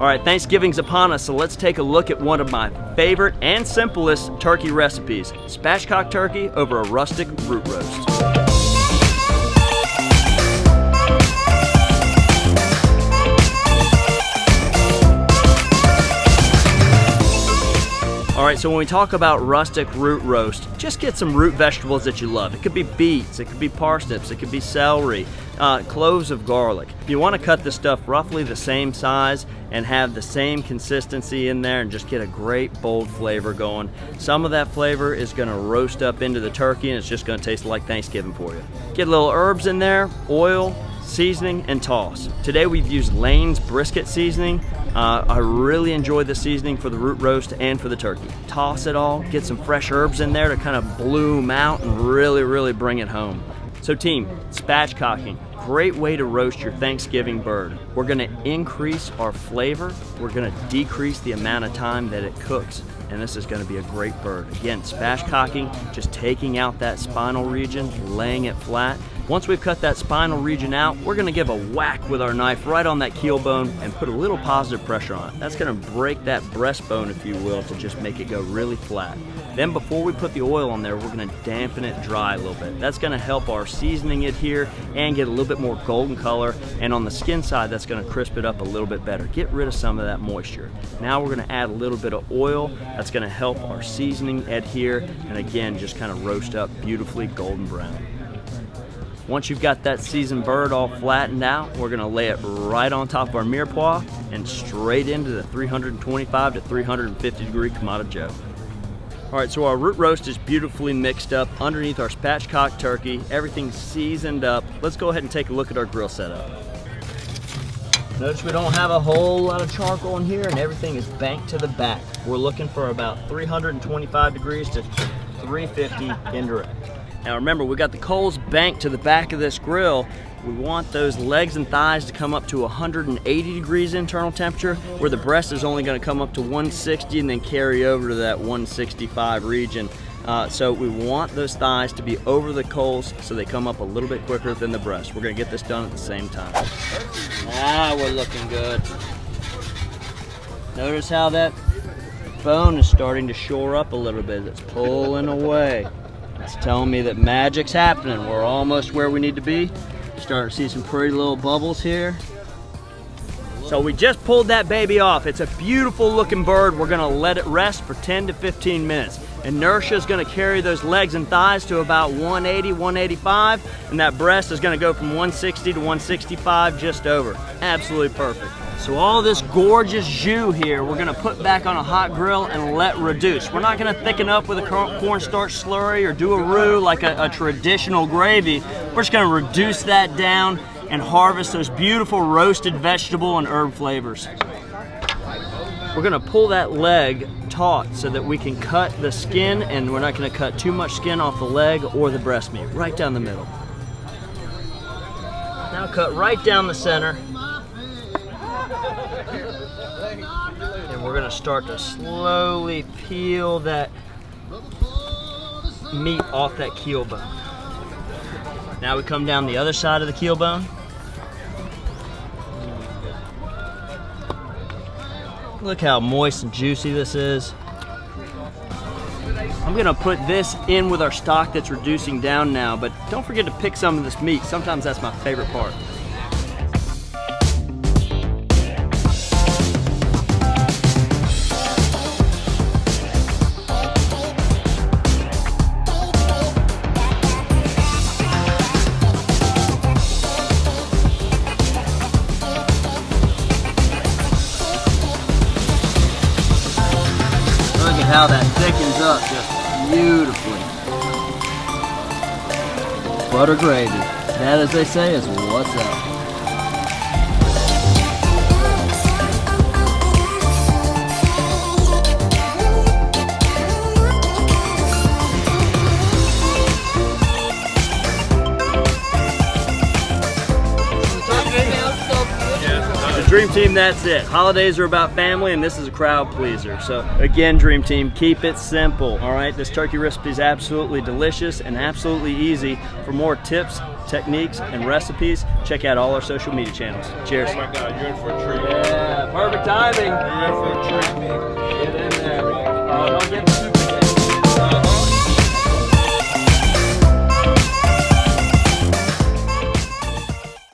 All right, Thanksgiving's upon us, so let's take a look at one of my favorite and simplest turkey recipes, spatchcock turkey over a rustic root roast. All right, so when we talk about rustic root roast, just get some root vegetables that you love. It could be beets, it could be parsnips, it could be celery, cloves of garlic. If you want to cut this stuff roughly the same size and have the same consistency in there and just get a great bold flavor going, some of that flavor is going to roast up into the turkey and it's just going to taste like Thanksgiving for you. Get little herbs in there, oil, seasoning, and toss. Today we've used Lane's brisket seasoning. I really enjoy the seasoning for the root roast and for the turkey. Toss it all, get some fresh herbs in there to kind of bloom out and really bring it home. So team, spatchcocking, great way to roast your Thanksgiving bird. We're gonna increase our flavor, we're gonna decrease the amount of time that it cooks, and this is gonna be a great bird. Again, spatchcocking, just taking out that spinal region, laying it flat. Once we've cut that spinal region out, we're gonna give a whack with our knife right on that keel bone and put a little positive pressure on it. That's gonna break that breastbone, if you will, to just make it go really flat. Then before we put the oil on there, we're gonna dampen it dry a little bit. That's gonna help our seasoning adhere and get a little bit more golden color. And on the skin side, that's gonna crisp it up a little bit better. Get rid of some of that moisture. Now we're gonna add a little bit of oil. That's gonna help our seasoning adhere. And again, just kind of roast up beautifully golden brown. Once you've got that seasoned bird all flattened out, we're gonna lay it right on top of our mirepoix and straight into the 325 to 350 degree Kamado Joe. All right, so our root roast is beautifully mixed up underneath our spatchcock turkey. Everything's seasoned up. Let's go ahead and take a look at our grill setup. Notice we don't have a whole lot of charcoal in here and everything is banked to the back. We're looking for about 325 degrees to 350 indirect. Now remember, we got the coals banked to the back of this grill. We want those legs and thighs to come up to 180 degrees internal temperature, where the breast is only gonna come up to 160 and then carry over to that 165 region. So we want those thighs to be over the coals so they come up a little bit quicker than the breast. We're gonna get this done at the same time. Ah, we're looking good. Notice how that bone is starting to shore up a little bit. It's pulling away. It's telling me that magic's happening. We're almost where we need to be. Starting to see some pretty little bubbles here. So we just pulled that baby off. It's a beautiful looking bird. We're gonna let it rest for 10 to 15 minutes. Inertia is gonna carry those legs and thighs to about 180, 185, and that breast is gonna go from 160 to 165, just over. Absolutely perfect. So all this gorgeous jus here, we're gonna put back on a hot grill and let reduce. We're not gonna thicken up with a cornstarch slurry or do a roux like a traditional gravy. We're just gonna reduce that down and harvest those beautiful roasted vegetable and herb flavors. We're gonna pull that leg taut so that we can cut the skin, and we're not gonna cut too much skin off the leg or the breast meat, right down the middle. Now cut right down the center. And we're gonna start to slowly peel that meat off that keel bone. Now we come down the other side of the keel bone. Look how moist and juicy this is. I'm gonna put this in with our stock that's reducing down now, but don't forget to pick some of this meat. Sometimes that's my favorite part. How that thickens up just beautifully. Butter gravy. That, as they say, is what's up. Dream Team, that's it. Holidays are about family, and this is a crowd pleaser. So again, Dream Team, keep it simple, all right? This turkey recipe is absolutely delicious and absolutely easy. For more tips, techniques, and recipes, check out all our social media channels. Cheers. Oh my God, you're in for a treat. Yeah, perfect. Perfect timing. Perfect timing.